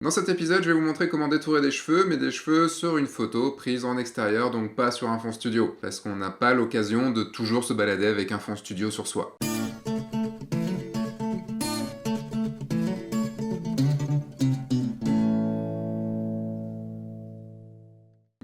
Dans cet épisode, je vais vous montrer comment détourer des cheveux, mais des cheveux sur une photo prise en extérieur, donc pas sur un fond studio, parce qu'on n'a pas l'occasion de toujours se balader avec un fond studio sur soi.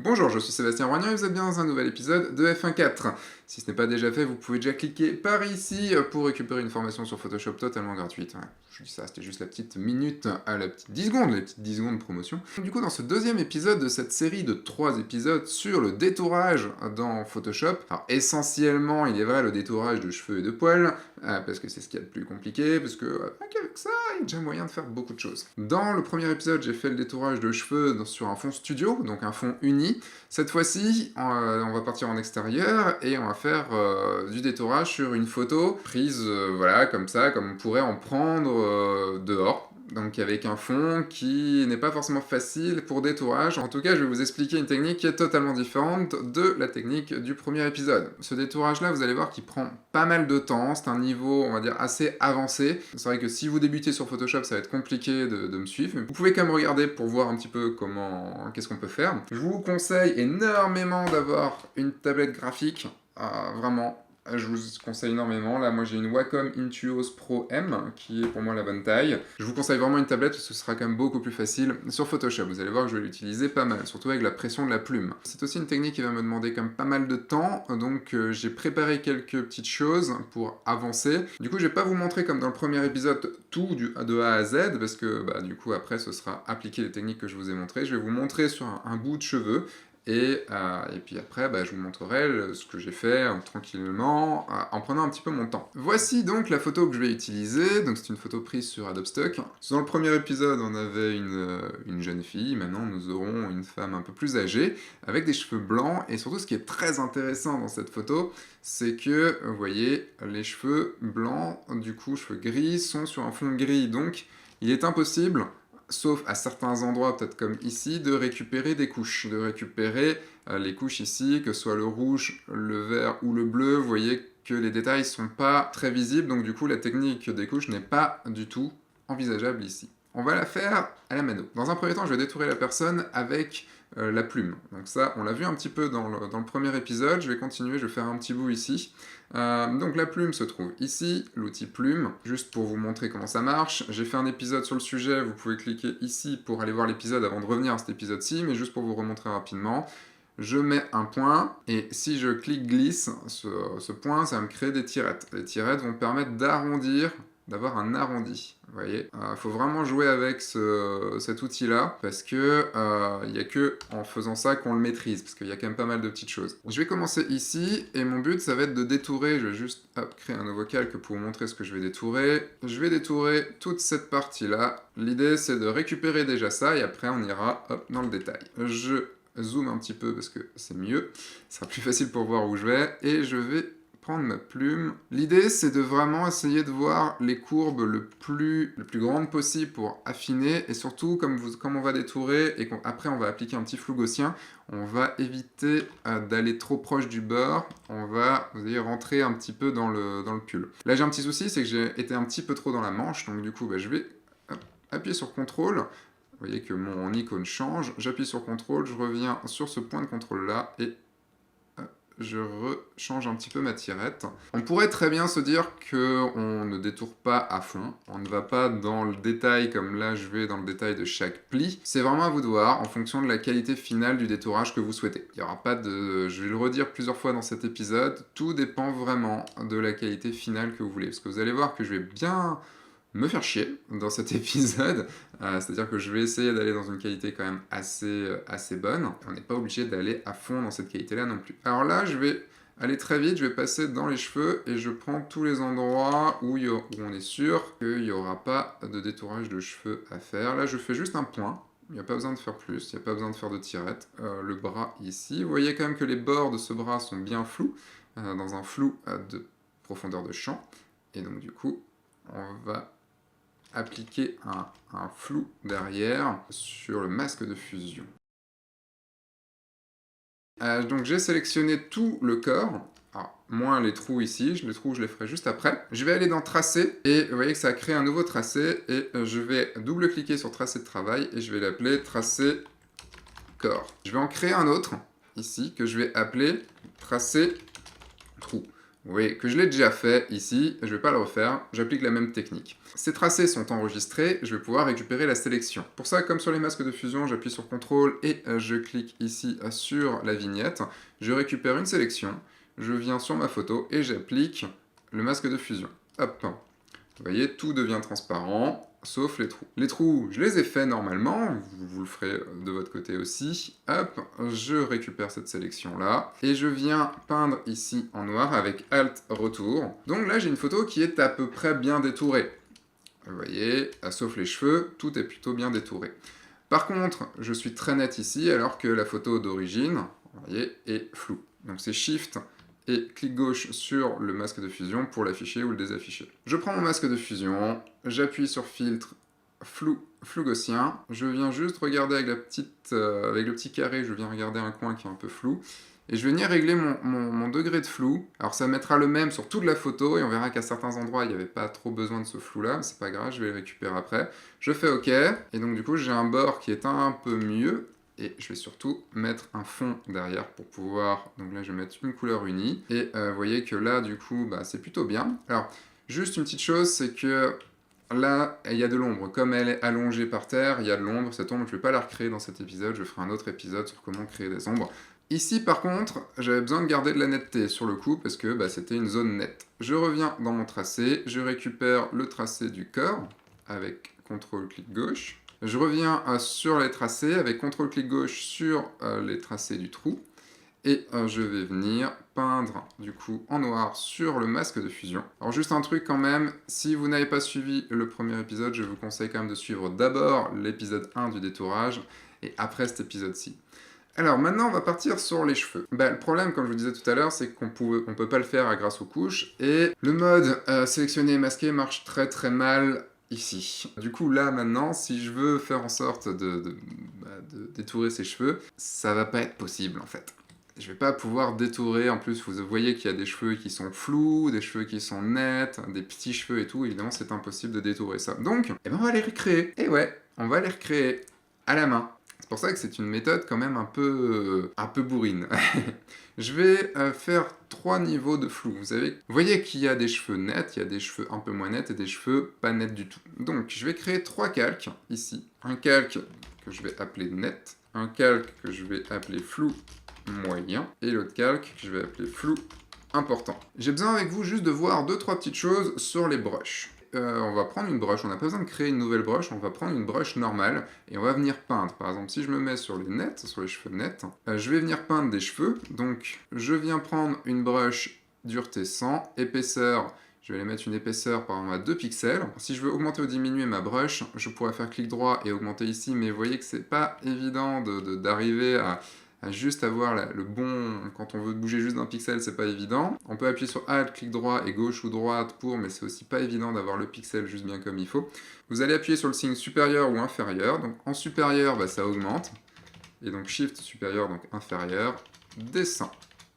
Bonjour, je suis Sébastien Roignan et vous êtes bien dans un nouvel épisode de F1.4. Si ce n'est pas déjà fait, vous pouvez déjà cliquer par ici pour récupérer une formation sur Photoshop totalement gratuite. Ouais, je dis ça, c'était juste la petite minute, la petite 10 secondes, les petites 10 secondes de promotion. Du coup, dans ce deuxième épisode de cette série de 3 épisodes sur le détourage dans Photoshop, alors essentiellement, il est vrai, le détourage de cheveux et de poils, parce que c'est ce qu'il y a de plus compliqué, parce que qu'avec ça, il y a déjà moyen de faire beaucoup de choses. Dans le premier épisode, j'ai fait le détourage de cheveux sur un fond studio, donc un fond uni. Cette fois-ci, on va partir en extérieur et on va faire du détourage sur une photo prise, voilà, comme ça, comme on pourrait en prendre dehors. Donc avec un fond qui n'est pas forcément facile pour détourage. En tout cas, je vais vous expliquer une technique qui est totalement différente de la technique du premier épisode. Ce détourage-là, vous allez voir qu'il prend pas mal de temps. C'est un niveau, on va dire, assez avancé. C'est vrai que si vous débutez sur Photoshop, ça va être compliqué de me suivre. Mais vous pouvez quand même regarder pour voir un petit peu qu'est-ce qu'on peut faire. Je vous conseille énormément d'avoir une tablette graphique. Vraiment, je vous conseille énormément. Là, moi, j'ai une Wacom Intuos Pro M, qui est pour moi la bonne taille. Je vous conseille vraiment une tablette, parce que ce sera quand même beaucoup plus facile sur Photoshop. Vous allez voir que je vais l'utiliser pas mal, surtout avec la pression de la plume. C'est aussi une technique qui va me demander quand même pas mal de temps, donc j'ai préparé quelques petites choses pour avancer. Du coup, je vais pas vous montrer, comme dans le premier épisode, tout de A à Z, parce que du coup, après, ce sera appliquer les techniques que je vous ai montrées. Je vais vous montrer sur un bout de cheveux, et puis après, je vous montrerai ce que j'ai fait tranquillement, en prenant un petit peu mon temps. Voici donc la photo que je vais utiliser. Donc c'est une photo prise sur Adobe Stock. Dans le premier épisode, on avait une jeune fille. Maintenant, nous aurons une femme un peu plus âgée, avec des cheveux blancs. Et surtout, ce qui est très intéressant dans cette photo, c'est que, vous voyez, les cheveux blancs, du coup, cheveux gris, sont sur un fond gris. Donc, il est impossible, sauf à certains endroits, peut-être comme ici, de récupérer des couches, de récupérer les couches ici, que ce soit le rouge, le vert ou le bleu. Vous voyez que les détails sont pas très visibles, donc du coup la technique des couches n'est pas du tout envisageable ici. On va la faire à la mano. Dans un premier temps, je vais détourer la personne avec la plume. Donc ça, on l'a vu un petit peu dans le premier épisode. Je vais continuer, je vais faire un petit bout ici. Donc la plume se trouve ici, l'outil plume, juste pour vous montrer comment ça marche. J'ai fait un épisode sur le sujet, vous pouvez cliquer ici pour aller voir l'épisode avant de revenir à cet épisode-ci, mais juste pour vous remontrer rapidement. Je mets un point, et si je clique glisse, ce point, ça va me créer des tirettes. Les tirettes vont permettre d'arrondir, d'avoir un arrondi. Vous voyez, faut vraiment jouer avec cet outil-là, parce que il n'y a que en faisant ça qu'on le maîtrise, parce qu'il y a quand même pas mal de petites choses. Je vais commencer ici, et mon but, ça va être de détourer. Je vais juste créer un nouveau calque pour vous montrer ce que je vais détourer. Je vais détourer toute cette partie-là. L'idée, c'est de récupérer déjà ça, et après, on ira dans le détail. Je zoome un petit peu parce que c'est mieux, ce sera plus facile pour voir où je vais, et je vais prendre ma plume. L'idée, c'est de vraiment essayer de voir les courbes le plus grandes possible pour affiner, et surtout, comme on va détourer, et qu'après on va appliquer un petit flou gaussien, on va éviter d'aller trop proche du bord, on va, vous allez rentrer un petit peu dans le pull. Là, j'ai un petit souci, c'est que j'ai été un petit peu trop dans la manche, donc du coup, je vais appuyer sur CTRL. Vous voyez que mon icône change, j'appuie sur CTRL, je reviens sur ce point de contrôle là, et je rechange un petit peu ma tirette. On pourrait très bien se dire qu'on ne détourne pas à fond, on ne va pas dans le détail comme là je vais dans le détail de chaque pli. C'est vraiment à vous de voir en fonction de la qualité finale du détourage que vous souhaitez. Il n'y aura pas de... Je vais le redire plusieurs fois dans cet épisode, tout dépend vraiment de la qualité finale que vous voulez. Parce que vous allez voir que je vais bien me faire chier dans cet épisode, c'est-à-dire que je vais essayer d'aller dans une qualité quand même assez bonne. On n'est pas obligé d'aller à fond dans cette qualité-là non plus. Alors là, je vais aller très vite, je vais passer dans les cheveux et je prends tous les endroits où on est sûr qu'il n'y aura pas de détourage de cheveux à faire. Là, je fais juste un point. Il n'y a pas besoin de faire plus, il n'y a pas besoin de faire de tirette. Le bras ici, vous voyez quand même que les bords de ce bras sont bien flous, dans un flou de profondeur de champ. Et donc du coup, on va appliquer un flou derrière sur le masque de fusion. Donc j'ai sélectionné tout le corps. Alors, moins les trous ici. Les trous, je les ferai juste après. Je vais aller dans Tracé, et vous voyez que ça a créé un nouveau tracé, et je vais double-cliquer sur Tracé de travail, et je vais l'appeler Tracé Corps. Je vais en créer un autre, ici, que je vais appeler Tracé Trou. Vous voyez que je l'ai déjà fait ici, je ne vais pas le refaire, j'applique la même technique. Ces tracés sont enregistrés, je vais pouvoir récupérer la sélection. Pour ça, comme sur les masques de fusion, j'appuie sur CTRL et je clique ici sur la vignette. Je récupère une sélection, je viens sur ma photo et j'applique le masque de fusion. Hop. Vous voyez, tout devient transparent, sauf les trous. Les trous, je les ai faits normalement, vous le ferez de votre côté aussi. Hop, je récupère cette sélection-là, et je viens peindre ici en noir avec Alt Retour. Donc là, j'ai une photo qui est à peu près bien détourée. Vous voyez, sauf les cheveux, tout est plutôt bien détouré. Par contre, je suis très net ici, alors que la photo d'origine, vous voyez, est floue. Donc c'est Shift et clic gauche sur le masque de fusion pour l'afficher ou le désafficher. Je prends mon masque de fusion, j'appuie sur filtre, flou gaussien, je viens juste regarder avec le petit carré, je viens regarder un coin qui est un peu flou, et je vais venir régler mon degré de flou. Alors ça mettra le même sur toute la photo, et on verra qu'à certains endroits, il n'y avait pas trop besoin de ce flou-là, mais c'est pas grave, je vais le récupérer après. Je fais OK, et donc du coup, j'ai un bord qui est un peu mieux, et je vais surtout mettre un fond derrière pour pouvoir... Donc là, je vais mettre une couleur unie. Et vous voyez que là, du coup, bah, c'est plutôt bien. Alors, juste une petite chose, c'est que là, il y a de l'ombre. Comme elle est allongée par terre, il y a de l'ombre. Cette ombre, je ne vais pas la recréer dans cet épisode. Je ferai un autre épisode sur comment créer des ombres. Ici, par contre, j'avais besoin de garder de la netteté sur le coup parce que bah, c'était une zone nette. Je reviens dans mon tracé. Je récupère le tracé du corps avec CTRL-clic gauche. Je reviens sur les tracés avec CTRL-clic gauche sur les tracés du trou. Et je vais venir peindre du coup en noir sur le masque de fusion. Alors juste un truc quand même, si vous n'avez pas suivi le premier épisode, je vous conseille quand même de suivre d'abord l'épisode 1 du détourage et après cet épisode-ci. Alors maintenant on va partir sur les cheveux. Le problème, comme je vous disais tout à l'heure, c'est qu'on peut pas le faire grâce aux couches, et le mode sélectionner et masquer marche très très mal ici. Du coup là maintenant, si je veux faire en sorte de détourer ses cheveux, ça va pas être possible en fait. Je vais pas pouvoir détourer, en plus vous voyez qu'il y a des cheveux qui sont flous, des cheveux qui sont nets, des petits cheveux et tout, évidemment c'est impossible de détourer ça. Donc, on va les recréer. Et ouais, on va les recréer à la main. C'est pour ça que c'est une méthode quand même un peu bourrine. Je vais faire 3 niveaux de flou. Vous voyez qu'il y a des cheveux nets, il y a des cheveux un peu moins nets et des cheveux pas nets du tout. Donc je vais créer 3 calques ici. Un calque que je vais appeler net, un calque que je vais appeler flou moyen, et l'autre calque que je vais appeler flou important. J'ai besoin avec vous juste de voir 2-3 petites choses sur les brushes. On va prendre une brush, on n'a pas besoin de créer une nouvelle brush, on va prendre une brush normale et on va venir peindre. Par exemple, si je me mets sur les nets, sur les cheveux nets, je vais venir peindre des cheveux. Donc, je viens prendre une brush dureté 100, épaisseur, je vais aller mettre une épaisseur par exemple à 2 pixels. Si je veux augmenter ou diminuer ma brush, je pourrais faire clic droit et augmenter ici, mais vous voyez que c'est pas évident d'arriver à juste avoir le bon... Quand on veut bouger juste d'un pixel, c'est pas évident. On peut appuyer sur Alt, clic droit et gauche ou droite pour, mais c'est aussi pas évident d'avoir le pixel juste bien comme il faut. Vous allez appuyer sur le signe supérieur ou inférieur. Donc en supérieur, ça augmente. Et donc Shift supérieur, donc inférieur, descend.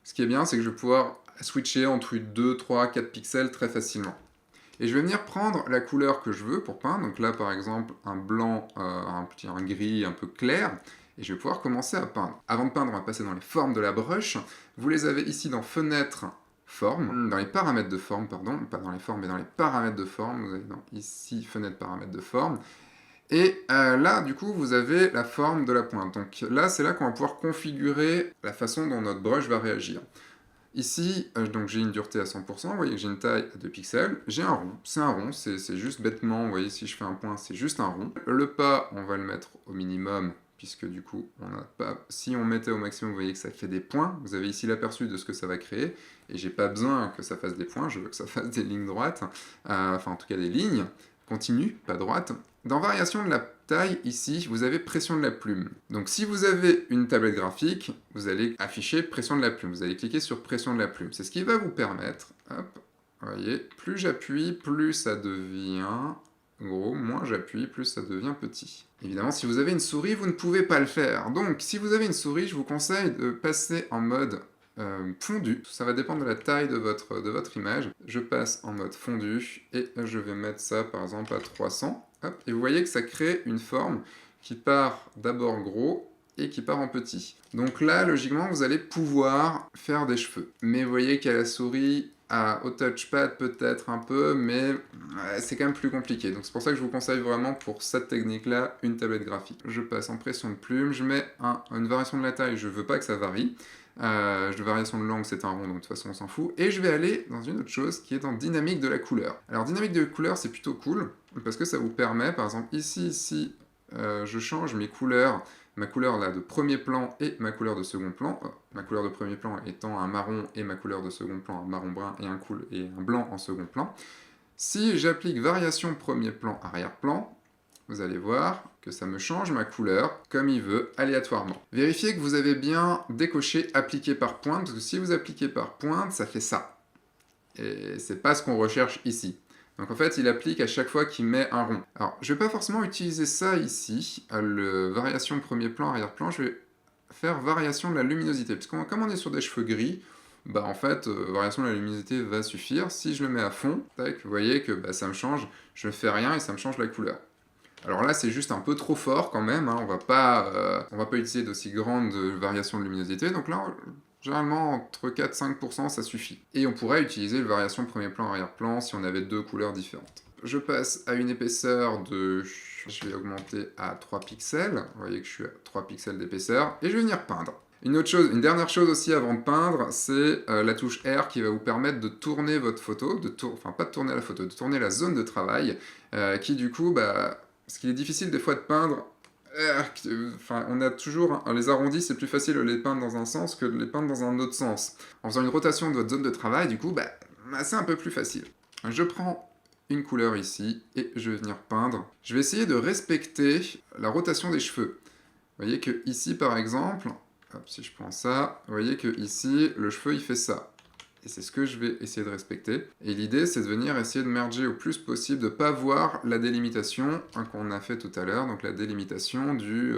Ce qui est bien, c'est que je vais pouvoir switcher entre 2, 3, 4 pixels très facilement. Et je vais venir prendre la couleur que je veux pour peindre. Donc là, par exemple, un blanc, un gris un peu clair. Et je vais pouvoir commencer à peindre. Avant de peindre, on va passer dans les formes de la brush. Vous les avez ici dans Fenêtre, Forme, dans les paramètres de forme, pardon, pas dans les formes, mais dans les paramètres de forme. Vous avez ici Fenêtre, paramètres de forme. Et là, du coup, vous avez la forme de la pointe. Donc là, c'est là qu'on va pouvoir configurer la façon dont notre brush va réagir. Ici, donc j'ai une dureté à 100%, vous voyez que j'ai une taille à 2 pixels, j'ai un rond, c'est juste bêtement, vous voyez si je fais un point, c'est juste un rond. Le pas, on va le mettre au minimum, puisque du coup, si on mettait au maximum, vous voyez que ça fait des points, vous avez ici l'aperçu de ce que ça va créer, et j'ai pas besoin que ça fasse des points, je veux que ça fasse des lignes droites, enfin en tout cas des lignes continues, pas droites. Dans variation de la taille, ici, vous avez pression de la plume. Donc si vous avez une tablette graphique, vous allez afficher pression de la plume. Vous allez cliquer sur pression de la plume. C'est ce qui va vous permettre, hop, vous voyez, plus j'appuie, plus ça devient gros, moins j'appuie, plus ça devient petit. Évidemment, si vous avez une souris, vous ne pouvez pas le faire. Donc si vous avez une souris, je vous conseille de passer en mode fondu. Ça va dépendre de la taille de votre image. Je passe en mode fondu et je vais mettre ça par exemple à 300. Hop, et vous voyez que ça crée une forme qui part d'abord gros et qui part en petit. Donc là, logiquement, vous allez pouvoir faire des cheveux. Mais vous voyez qu'à la souris, au touchpad peut-être un peu, mais c'est quand même plus compliqué. Donc c'est pour ça que je vous conseille vraiment pour cette technique-là, une tablette graphique. Je passe en pression de plume, je mets une variation de la taille, je veux pas que ça varie. De variation de langue, c'est un rond, donc de toute façon on s'en fout. Et je vais aller dans une autre chose qui est en dynamique de la couleur. Alors dynamique de la couleur, c'est plutôt cool, parce que ça vous permet, par exemple ici, si je change mes couleurs, ma couleur là de premier plan et ma couleur de second plan, ma couleur de premier plan étant un marron et ma couleur de second plan un marron brun et un blanc en second plan. Si j'applique variation premier plan, arrière-plan, vous allez voir que ça me change ma couleur comme il veut, aléatoirement. Vérifiez que vous avez bien décoché appliquer par pointe, parce que si vous appliquez par pointe, ça fait ça. Et c'est pas ce qu'on recherche ici. Donc en fait, il applique à chaque fois qu'il met un rond. Alors, je vais pas forcément utiliser ça ici, le variation premier plan, arrière-plan, je vais faire variation de la luminosité, parce que comme on est sur des cheveux gris, bah en fait, variation de la luminosité va suffire. Si je le mets à fond, tac, vous voyez que bah, ça me change, je ne fais rien et ça me change la couleur. Alors là, c'est juste un peu trop fort quand même, hein. On va pas utiliser d'aussi grandes variations de luminosité, donc là, généralement, entre 4-5%, ça suffit. Et on pourrait utiliser le variation premier plan, arrière-plan si on avait deux couleurs différentes. Je passe à une épaisseur de... Je vais augmenter à 3 pixels. Vous voyez que je suis à 3 pixels d'épaisseur. Et je vais venir peindre. Une dernière chose aussi avant de peindre, c'est la touche R qui va vous permettre de tourner votre photo, enfin pas de tourner la photo, de tourner la zone de travail, qui du coup, parce qu'il est difficile des fois de peindre, on a toujours, les arrondis, c'est plus facile de les peindre dans un sens que de les peindre dans un autre sens. En faisant une rotation de votre zone de travail, du coup, c'est un peu plus facile. Je prends une couleur ici, et je vais venir peindre. Je vais essayer de respecter la rotation des cheveux. Vous voyez que ici, par exemple, hop, si je prends ça, vous voyez que ici, le cheveu, il fait ça. Et c'est ce que je vais essayer de respecter. Et l'idée, c'est de venir essayer de merger au plus possible, de ne pas voir la délimitation qu'on a fait tout à l'heure, donc la délimitation du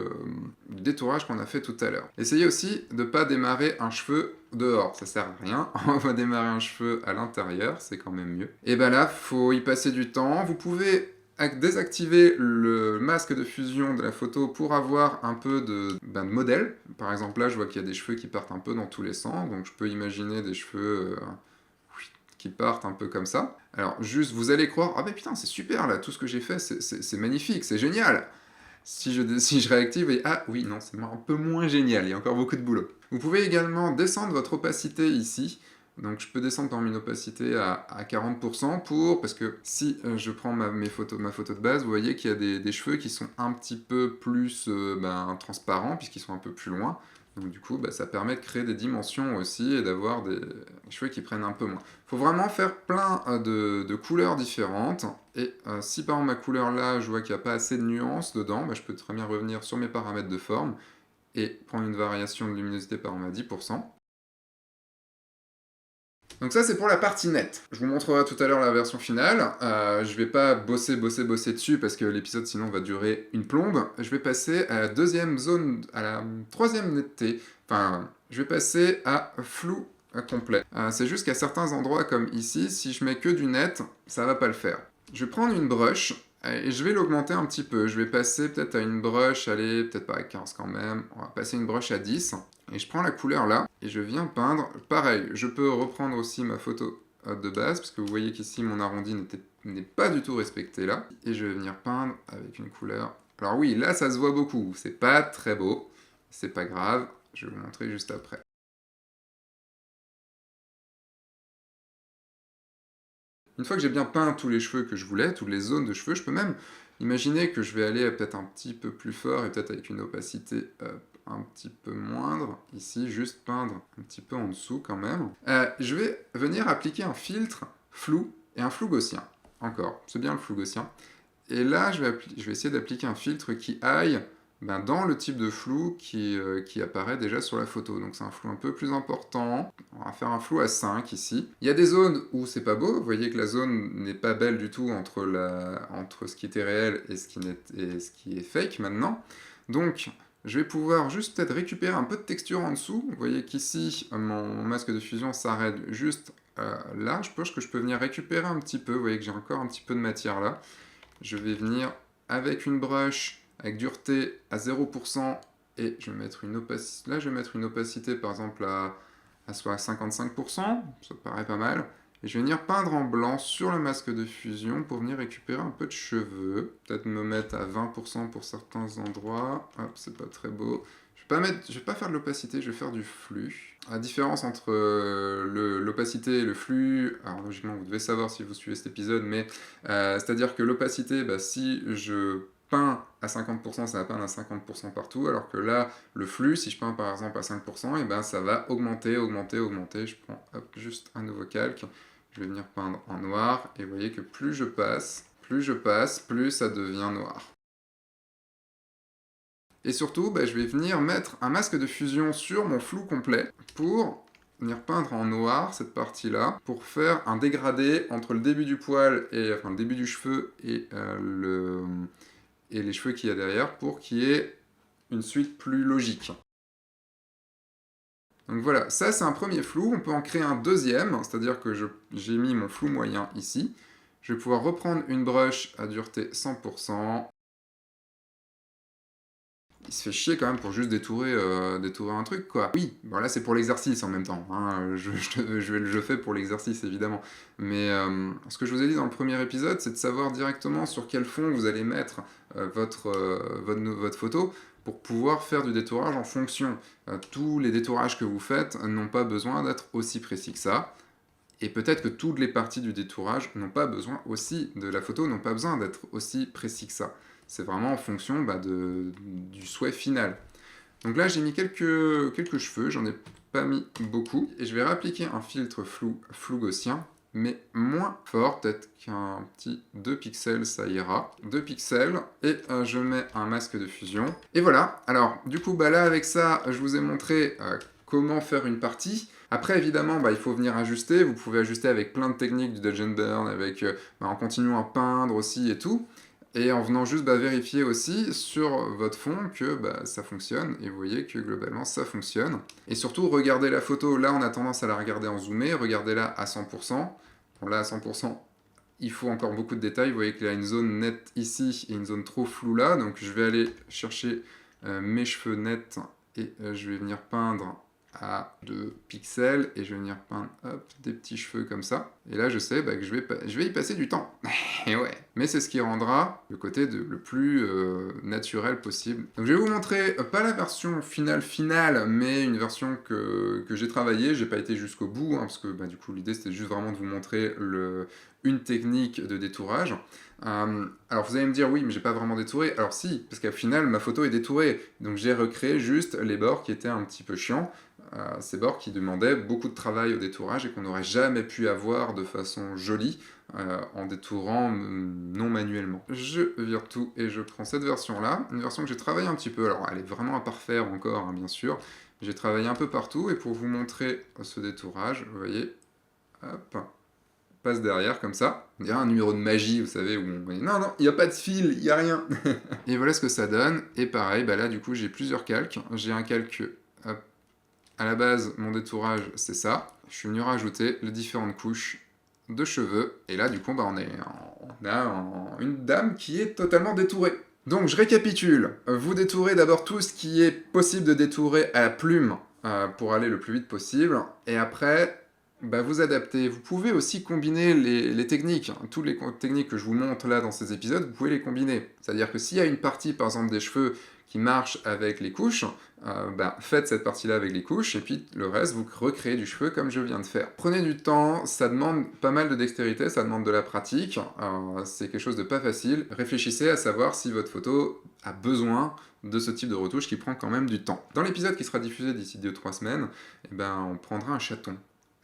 détourage qu'on a fait tout à l'heure. Essayez aussi de ne pas démarrer un cheveu dehors, ça sert à rien. On va démarrer un cheveu à l'intérieur, c'est quand même mieux. Et ben là, faut y passer du temps. Vous pouvez désactiver le masque de fusion de la photo pour avoir un peu de modèle. Par exemple, là, je vois qu'il y a des cheveux qui partent un peu dans tous les sens, donc je peux imaginer des cheveux qui partent un peu comme ça. Alors, juste, vous allez croire, ah ben putain, c'est super, là, tout ce que j'ai fait, c'est magnifique, c'est génial. Si je réactive, et ah oui, non, c'est un peu moins génial, il y a encore beaucoup de boulot. Vous pouvez également descendre votre opacité ici. Donc je peux descendre par une opacité à 40% parce que si je prends ma photo de base, vous voyez qu'il y a des cheveux qui sont un petit peu plus transparents puisqu'ils sont un peu plus loin. Donc du coup, ça permet de créer des dimensions aussi et d'avoir des cheveux qui prennent un peu moins. Il faut vraiment faire plein de couleurs différentes. Et si par exemple ma couleur là, je vois qu'il n'y a pas assez de nuances dedans, je peux très bien revenir sur mes paramètres de forme et prendre une variation de luminosité par exemple à 10%. Donc ça, c'est pour la partie nette. Je vous montrerai tout à l'heure la version finale. Je vais pas bosser dessus parce que l'épisode sinon va durer une plombe. Je vais passer à la deuxième zone, à la troisième netteté. Enfin, je vais passer à flou complet. C'est juste qu'à certains endroits comme ici, si je mets que du net, ça va pas le faire. Je vais prendre une brush et je vais l'augmenter un petit peu. Je vais passer peut-être à une brush, allez, peut-être pas à 15 quand même. On va passer une brush à 10. Et je prends la couleur là, et je viens peindre. Pareil, je peux reprendre aussi ma photo de base, parce que vous voyez qu'ici mon arrondi n'est pas du tout respecté là. Et je vais venir peindre avec une couleur. Alors oui, là ça se voit beaucoup, c'est pas très beau, c'est pas grave, je vais vous montrer juste après. Une fois que j'ai bien peint tous les cheveux que je voulais, toutes les zones de cheveux, je peux même imaginer que je vais aller peut-être un petit peu plus fort et peut-être avec une opacité un petit peu moindre. Ici, juste peindre un petit peu en dessous quand même. Je vais venir appliquer un filtre flou et un flou gaussien. Encore, c'est bien le flou gaussien. Et là, je vais essayer d'appliquer un filtre qui aille dans le type de flou qui apparaît déjà sur la photo. Donc c'est un flou un peu plus important. On va faire un flou à 5 ici. Il y a des zones où c'est pas beau. Vous voyez que la zone n'est pas belle du tout entre ce qui était réel et ce qui est fake maintenant. Donc je vais pouvoir juste peut-être récupérer un peu de texture en dessous. Vous voyez qu'ici, mon masque de fusion s'arrête juste là. Je pense que je peux venir récupérer un petit peu. Vous voyez que j'ai encore un petit peu de matière là. Je vais venir avec une brush, avec dureté à 0%, et je vais mettre une opacité. Là, je vais mettre une opacité par exemple à soit 55%. Ça paraît pas mal. Et je vais venir peindre en blanc sur le masque de fusion pour venir récupérer un peu de cheveux. Peut-être me mettre à 20% pour certains endroits. Hop, c'est pas très beau. Je vais pas faire de l'opacité, je vais faire du flux. La différence entre l'opacité et le flux, alors logiquement vous devez savoir si vous suivez cet épisode, mais c'est-à-dire que l'opacité, bah, si je peins à 50%, ça va peindre à 50% partout, alors que là, le flux, si je peins par exemple à 5%, et ben ça va augmenter, augmenter, augmenter. Je prends hop, juste un nouveau calque. Je vais venir peindre en noir, et vous voyez que plus je passe, plus ça devient noir. Et surtout, bah, je vais venir mettre un masque de fusion sur mon flou complet pour venir peindre en noir cette partie-là, pour faire un dégradé entre le début du poil, et enfin le début du cheveu et, et les cheveux qu'il y a derrière, pour qu'il y ait une suite plus logique. Donc voilà, ça c'est un premier flou, on peut en créer un deuxième, c'est-à-dire que j'ai mis mon flou moyen ici. Je vais pouvoir reprendre une brush à dureté 100%. Il se fait chier quand même pour juste détourer un truc, quoi. Oui, voilà, c'est pour l'exercice en même temps, hein. Je fais pour l'exercice, évidemment. Mais ce que je vous ai dit dans le premier épisode, c'est de savoir directement sur quel fond vous allez mettre votre photo, pour pouvoir faire du détourage en fonction. Tous les détourages que vous faites n'ont pas besoin d'être aussi précis que ça. Et peut-être que toutes les parties du détourage n'ont pas besoin aussi, de la photo, n'ont pas besoin d'être aussi précis que ça. C'est vraiment en fonction du souhait final. Donc là, j'ai mis quelques cheveux, j'en ai pas mis beaucoup. Et je vais réappliquer un filtre flou gaussien, mais moins fort, peut-être qu'un petit 2 pixels, ça ira. 2 pixels, et je mets un masque de fusion. Et voilà, alors du coup, bah là, avec ça, je vous ai montré comment faire une partie. Après, évidemment, il faut venir ajuster. Vous pouvez ajuster avec plein de techniques du dodge and burn, avec, en continuant à peindre aussi et tout. Et en venant juste vérifier aussi sur votre fond que ça fonctionne. Et vous voyez que globalement, ça fonctionne. Et surtout, regardez la photo. Là, on a tendance à la regarder en zoomé. Regardez-la à 100%. Bon, là, à 100%, il faut encore beaucoup de détails. Vous voyez qu'il y a une zone nette ici et une zone trop floue là. Donc, je vais aller chercher mes cheveux nets et je vais venir peindre à 2 pixels et je vais venir peindre des petits cheveux comme ça. Et là, je sais que je vais y passer du temps. Et ouais. Mais c'est ce qui rendra le côté le plus naturel possible. Donc je vais vous montrer, pas la version finale, mais une version que j'ai travaillée. J'ai pas été jusqu'au bout, hein, parce que du coup, l'idée c'était juste vraiment de vous montrer une technique de détourage. Alors vous allez me dire, oui, mais j'ai pas vraiment détouré. Alors si, parce qu'au final, ma photo est détourée. Donc j'ai recréé juste les bords qui étaient un petit peu chiants. Ces bords qui demandaient beaucoup de travail au détourage et qu'on n'aurait jamais pu avoir de façon jolie en détourant non manuellement. Je vire tout et je prends cette version-là, une version que j'ai travaillée un petit peu. Alors elle est vraiment à parfaire encore, hein, bien sûr. J'ai travaillé un peu partout et pour vous montrer ce détourage, vous voyez, hop, passe derrière comme ça. On dirait un numéro de magie, vous savez, où on dit non, il n'y a pas de fil, il n'y a rien. Et voilà ce que ça donne. Et pareil, là du coup j'ai plusieurs calques. J'ai un calque, hop, à la base, mon détourage, c'est ça. Je suis venu rajouter les différentes couches de cheveux. Et là, du coup, on a une dame qui est totalement détourée. Donc, je récapitule. Vous détourez d'abord tout ce qui est possible de détourer à la plume pour aller le plus vite possible. Et après, vous adaptez. Vous pouvez aussi combiner les techniques. Toutes les techniques que je vous montre là dans ces épisodes, vous pouvez les combiner. C'est-à-dire que s'il y a une partie, par exemple, des cheveux qui marche avec les couches, faites cette partie-là avec les couches, et puis le reste, vous recréez du cheveu comme je viens de faire. Prenez du temps, ça demande pas mal de dextérité, ça demande de la pratique, c'est quelque chose de pas facile. Réfléchissez à savoir si votre photo a besoin de ce type de retouche qui prend quand même du temps. Dans l'épisode qui sera diffusé d'ici 2-3 semaines, on prendra un chaton.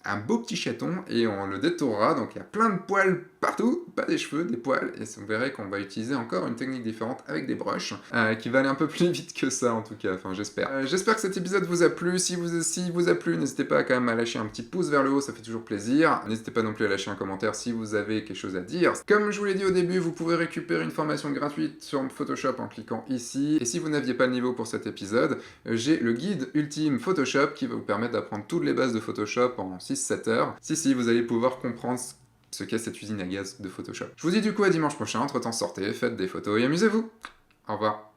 un beau petit chaton et on le détourera, donc il y a plein de poils partout, pas des cheveux, des poils, et vous verrez qu'on va utiliser encore une technique différente avec des brushes, qui va aller un peu plus vite que ça en tout cas, enfin j'espère. J'espère que cet épisode vous a plu, si vous a plu, n'hésitez pas quand même à lâcher un petit pouce vers le haut, ça fait toujours plaisir. N'hésitez pas non plus à lâcher un commentaire si vous avez quelque chose à dire. Comme je vous l'ai dit au début, vous pouvez récupérer une formation gratuite sur Photoshop en cliquant ici, et si vous n'aviez pas le niveau pour cet épisode, j'ai le guide ultime Photoshop qui va vous permettre d'apprendre toutes les bases de Photoshop en 6-7 heures. Si, vous allez pouvoir comprendre ce qu'est cette usine à gaz de Photoshop. Je vous dis du coup à dimanche prochain, entre-temps sortez, faites des photos et amusez-vous. Au revoir.